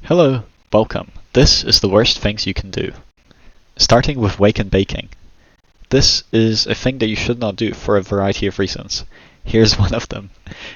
Hello, welcome. This is the worst things you can do. Starting with wake and baking. This is a thing that you should not do for a variety of reasons. Here's one of them.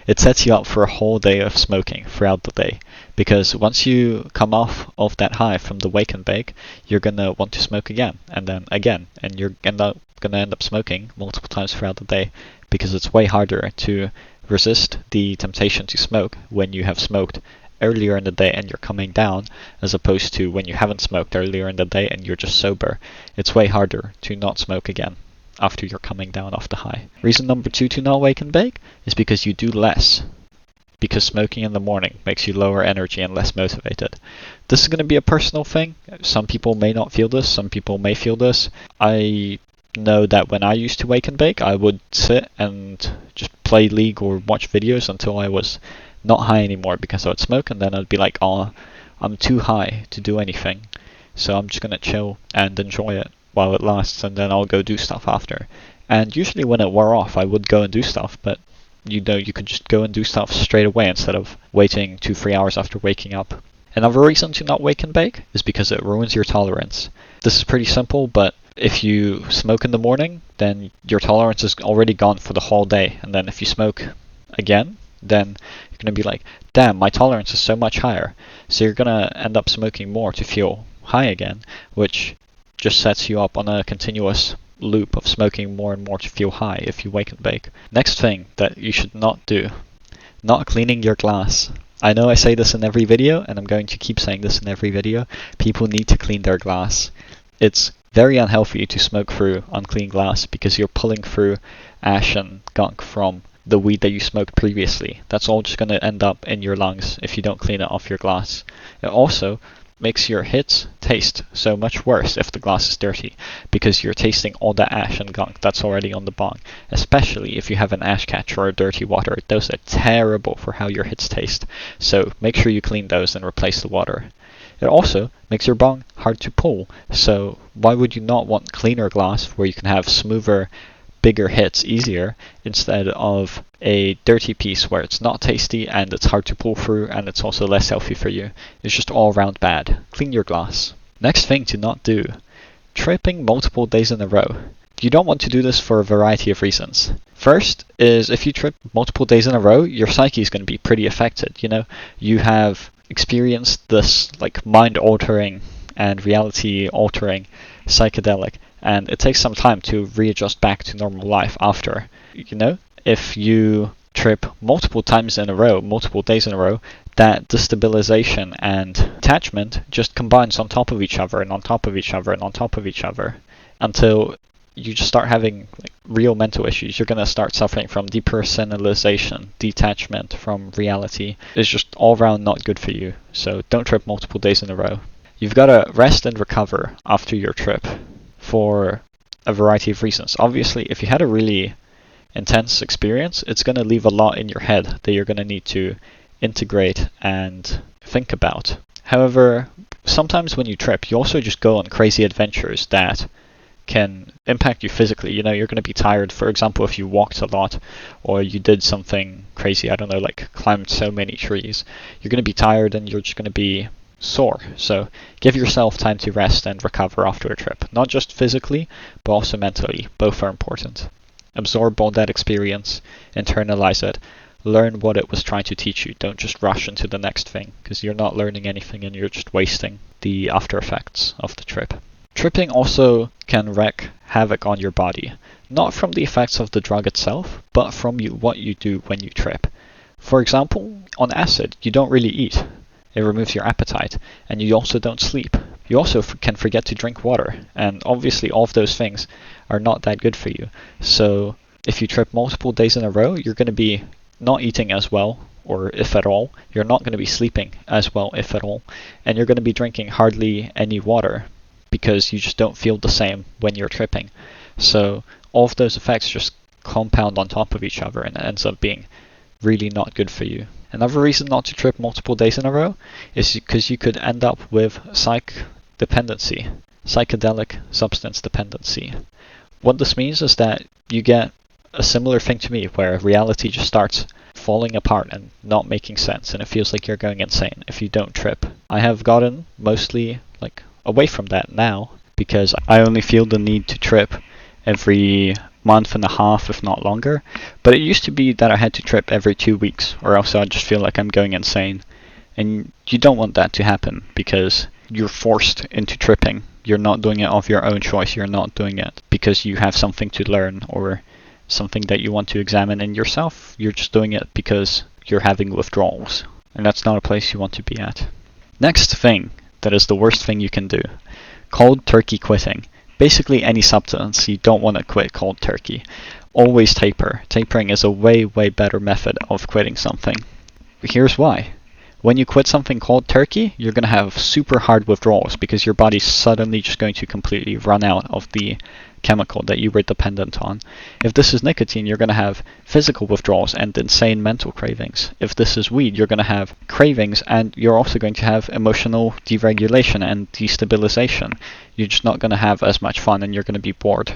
It sets you up for a whole day of smoking throughout the day, because once you come off of that high from the wake and bake, you're gonna want to smoke again, and then again, and you're gonna end up smoking multiple times throughout the day, because it's way harder to resist the temptation to smoke when you have smoked earlier in the day and you're coming down, as opposed to when you haven't smoked earlier in the day and you're just sober. It's way harder to not smoke again after you're coming down off the high. Reason number 2 to not wake and bake is because you do less. Because smoking in the morning makes you lower energy and less motivated. This is going to be a personal thing. Some people may not feel this, some people may feel this. I know that when I used to wake and bake, I would sit and just play League or watch videos until I was not high anymore, because I would smoke and then I'd be like, oh, I'm too high to do anything, so I'm just gonna chill and enjoy it while it lasts, and then I'll go do stuff after. And usually when it wore off, I would go and do stuff, but you could just go and do stuff straight away instead of waiting 2-3 hours after waking up. Another reason to not wake and bake is because it ruins your tolerance. This is pretty simple, but if you smoke in the morning, then your tolerance is already gone for the whole day, and then if you smoke again, then you're going to be like, damn, my tolerance is so much higher. So you're going to end up smoking more to feel high again, which just sets you up on a continuous loop of smoking more and more to feel high if you wake and bake. Next thing that you should not do, not cleaning your glass. I know I say this in every video, and I'm going to keep saying this in every video. People need to clean their glass. It's very unhealthy to smoke through unclean glass because you're pulling through ash and gunk from the weed that you smoked previously. That's all just going to end up in your lungs if you don't clean it off your glass. It also makes your hits taste so much worse if the glass is dirty, because you're tasting all that ash and gunk that's already on the bong, especially if you have an ash catcher or dirty water. Those are terrible for how your hits taste, so make sure you clean those and replace the water. It also makes your bong hard to pull, so why would you not want cleaner glass where you can have smoother, bigger hits easier, instead of a dirty piece where it's not tasty and it's hard to pull through and it's also less healthy for you. It's just all around bad. Clean your glass. Next thing to not do, tripping multiple days in a row. You don't want to do this for a variety of reasons. First is, if you trip multiple days in a row, your psyche is going to be pretty affected. You have experienced this like mind-altering and reality-altering psychedelic, and it takes some time to readjust back to normal life after. If you trip multiple times in a row, multiple days in a row, that destabilization and attachment just combines on top of each other and on top of each other and on top of each other until you just start having real mental issues. You're going to start suffering from depersonalization, detachment from reality. It's just all around not good for you, so don't trip multiple days in a row. You've got to rest and recover after your trip for a variety of reasons. Obviously, if you had a really intense experience, it's going to leave a lot in your head that you're going to need to integrate and think about. However, sometimes when you trip, you also just go on crazy adventures that can impact you physically. You're going to be tired. For example, if you walked a lot or you did something crazy, I don't know, like climbed so many trees, you're going to be tired and you're just going to be sore. So give yourself time to rest and recover after a trip, not just physically but also mentally. Both are important. Absorb all that experience, internalize it, learn what it was trying to teach you. Don't just rush into the next thing, because you're not learning anything and you're just wasting the after effects of the trip. Tripping also can wreak havoc on your body, not from the effects of the drug itself, but from what you do when you trip. For example, on acid, you don't really eat. It removes your appetite, and you also don't sleep. You also can forget to drink water, and obviously all of those things are not that good for you. So if you trip multiple days in a row, you're going to be not eating as well, or if at all. You're not going to be sleeping as well, if at all. And you're going to be drinking hardly any water, because you just don't feel the same when you're tripping. So all of those effects just compound on top of each other, and it ends up being really not good for you. Another reason not to trip multiple days in a row is because you could end up with psychedelic substance dependency. What this means is that you get a similar thing to me, where reality just starts falling apart and not making sense, and it feels like you're going insane if you don't trip I have gotten mostly like away from that now, because I only feel the need to trip every month and a half, if not longer. But it used to be that I had to trip every 2 weeks, or else I just feel like I'm going insane. And you don't want that to happen, because you're forced into tripping. You're not doing it of your own choice. You're not doing it because you have something to learn or something that you want to examine in yourself. You're just doing it because you're having withdrawals. And that's not a place you want to be at. Next thing that is the worst thing you can do: cold turkey quitting. Basically any substance you don't want to quit cold turkey. Always taper. Tapering is a way better method of quitting something. Here's why. When you quit something cold turkey, you're going to have super hard withdrawals because your body's suddenly just going to completely run out of the chemical that you were dependent on. If this is nicotine, you're going to have physical withdrawals and insane mental cravings. If this is weed, you're going to have cravings, and you're also going to have emotional deregulation and destabilization. You're just not going to have as much fun, and you're going to be bored.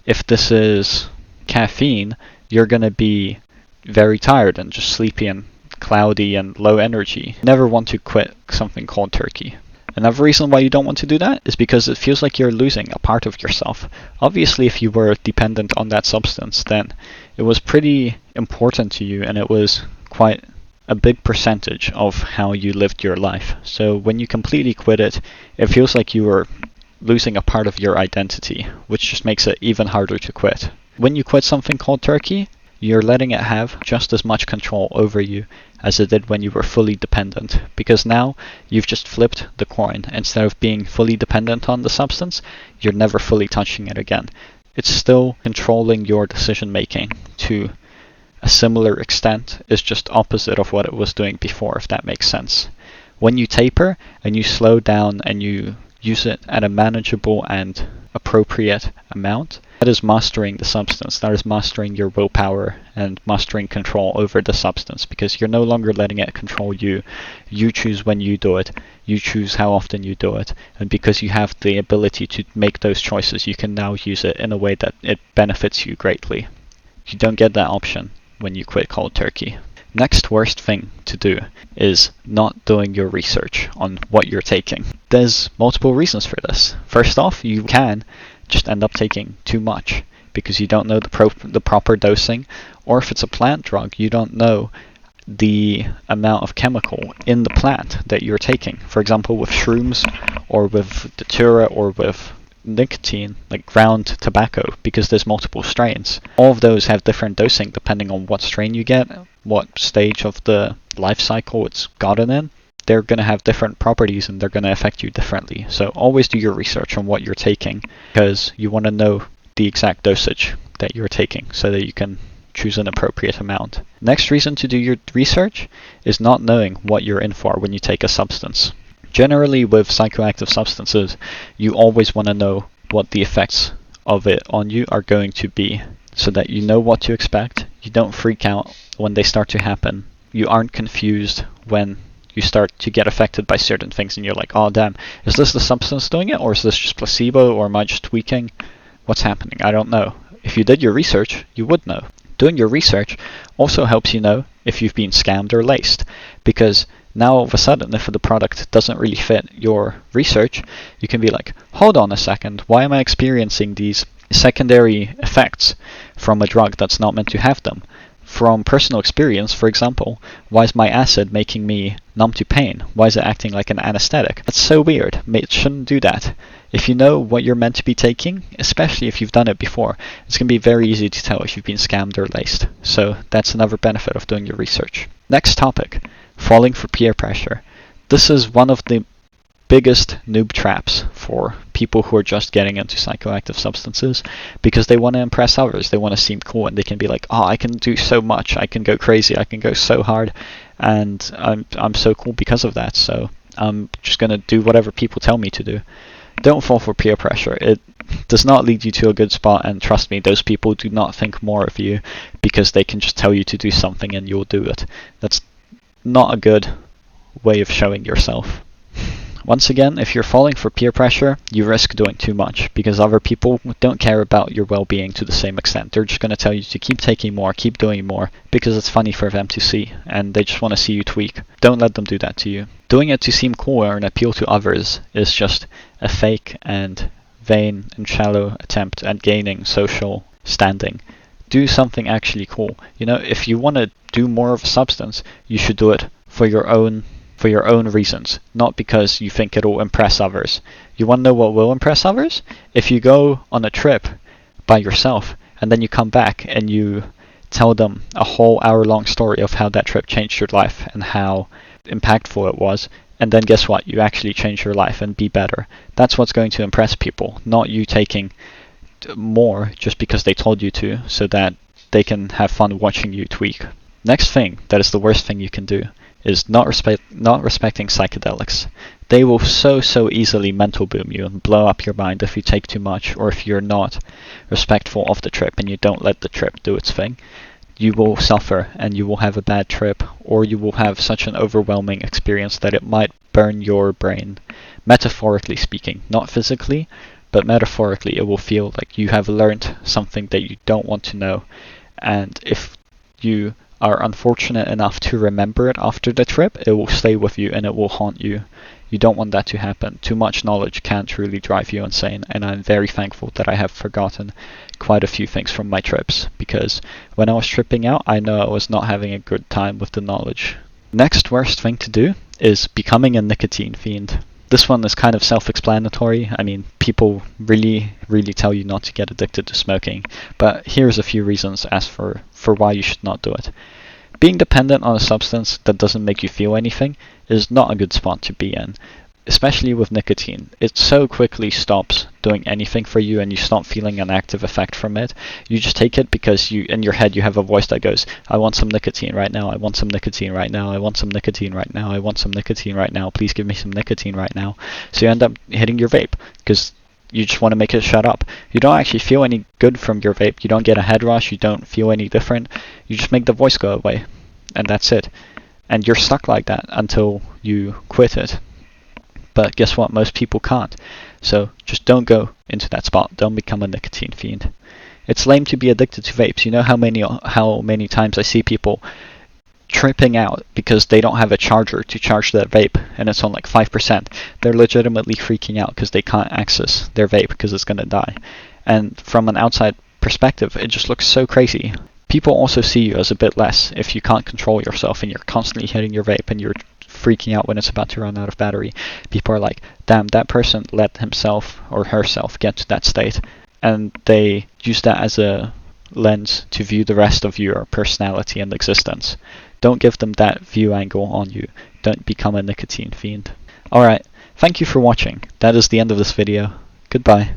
If this is caffeine, you're going to be very tired and just sleepy and cloudy and low energy. Never want to quit something cold turkey. Another reason why you don't want to do that is because it feels like you're losing a part of yourself. Obviously, if you were dependent on that substance, then it was pretty important to you, and it was quite a big percentage of how you lived your life. So when you completely quit it, it feels like you were losing a part of your identity, which just makes it even harder to quit. When you quit something cold turkey, you're letting it have just as much control over you as it did when you were fully dependent, because now you've just flipped the coin. Instead of being fully dependent on the substance, you're never fully touching it again. It's still controlling your decision making to a similar extent. It's just opposite of what it was doing before, if that makes sense. When you taper and you slow down and you use it at a manageable and appropriate amount, that is mastering the substance. That is mastering your willpower and mastering control over the substance, because you're no longer letting it control you. You choose when you do it. You choose how often you do it. And because you have the ability to make those choices, you can now use it in a way that it benefits you greatly. You don't get that option when you quit cold turkey. Next worst thing to do is not doing your research on what you're taking. There's multiple reasons for this. First off, you can just end up taking too much because you don't know the proper dosing, or if it's a plant drug, you don't know the amount of chemical in the plant that you're taking. For example, with shrooms or with datura or with nicotine, like ground tobacco, because there's multiple strains. All of those have different dosing depending on what strain you get, what stage of the life cycle it's gotten in. They're going to have different properties and they're going to affect you differently. So always do your research on what you're taking, because you want to know the exact dosage that you're taking so that you can choose an appropriate amount. Next reason to do your research is not knowing what you're in for when you take a substance. Generally, with psychoactive substances, you always want to know what the effects of it on you are going to be, so that you know what to expect. You don't freak out when they start to happen. You aren't confused when you start to get affected by certain things and you're like, oh damn, is this the substance doing it, or is this just placebo, or am I just tweaking? What's happening? I don't know. If you did your research, you would know. Doing your research also helps you know if you've been scammed or laced, because now all of a sudden, if the product doesn't really fit your research, you can be like, hold on a second, why am I experiencing these secondary effects from a drug that's not meant to have them? From personal experience, for example, why is my acid making me numb to pain? Why is it acting like an anesthetic? That's so weird. It shouldn't do that. If you know what you're meant to be taking, especially if you've done it before, it's going to be very easy to tell if you've been scammed or laced. So that's another benefit of doing your research. Next topic, falling for peer pressure. This is one of the biggest noob traps for people who are just getting into psychoactive substances, because they want to impress others. They want to seem cool, and they can be like, oh, I can do so much, I can go crazy, I can go so hard, and I'm so cool because of that, so I'm just going to do whatever people tell me to do. Don't fall for peer pressure. It does not lead you to a good spot, and trust me, those people do not think more of you because they can just tell you to do something and you'll do it. That's not a good way of showing yourself. Once again, if you're falling for peer pressure, you risk doing too much because other people don't care about your well-being to the same extent. They're just going to tell you to keep taking more, keep doing more, because it's funny for them to see, and they just want to see you tweak. Don't let them do that to you. Doing it to seem cool or an appeal to others is just a fake and vain and shallow attempt at gaining social standing. Do something actually cool. You know, if you want to do more of a substance, you should do it for your own reasons, not because you think it'll impress others. You want to know what will impress others? If you go on a trip by yourself and then you come back and you tell them a whole hour-long story of how that trip changed your life and how impactful it was, and then guess what? You actually change your life and be better. That's what's going to impress people, not you taking more just because they told you to, so that they can have fun watching you tweak. Next thing, that is the worst thing you can do, is not respecting psychedelics. They will so easily mental boom you and blow up your mind if you take too much, or if you're not respectful of the trip and you don't let the trip do its thing. You will suffer and you will have a bad trip, or you will have such an overwhelming experience that it might burn your brain. Metaphorically speaking, not physically, but metaphorically, it will feel like you have learned something that you don't want to know. And if you are unfortunate enough to remember it after the trip, it will stay with you and it will haunt you. You don't want that to happen. Too much knowledge can truly drive you insane, and I'm very thankful that I have forgotten quite a few things from my trips, because when I was tripping out, I know I was not having a good time with the knowledge. Next worst thing to do is becoming a nicotine fiend. This one is kind of self-explanatory. I mean, people really tell you not to get addicted to smoking, but here's a few reasons as for why you should not do it. Being dependent on a substance that doesn't make you feel anything is not a good spot to be in, especially with nicotine. It so quickly stops doing anything for you and you stop feeling an active effect from it. You just take it because in your head you have a voice that goes, I want some nicotine right now, I want some nicotine right now, I want some nicotine right now, I want some nicotine right now, please give me some nicotine right now. So you end up hitting your vape because you just want to make it shut up. You don't actually feel any good from your vape, you don't get a head rush, you don't feel any different, you just make the voice go away. And that's it. And you're stuck like that until you quit it. But guess what? Most people can't. So just don't go into that spot. Don't become a nicotine fiend. It's lame to be addicted to vapes. You know how many times I see people tripping out because they don't have a charger to charge their vape and it's on like 5%. They're legitimately freaking out because they can't access their vape because it's going to die. And from an outside perspective, it just looks so crazy. People also see you as a bit less if you can't control yourself and you're constantly hitting your vape and you're freaking out when it's about to run out of battery. People are like, damn, that person let himself or herself get to that state. And they use that as a lens to view the rest of your personality and existence. Don't give them that view angle on you. Don't become a nicotine fiend. Alright, thank you for watching. That is the end of this video. Goodbye.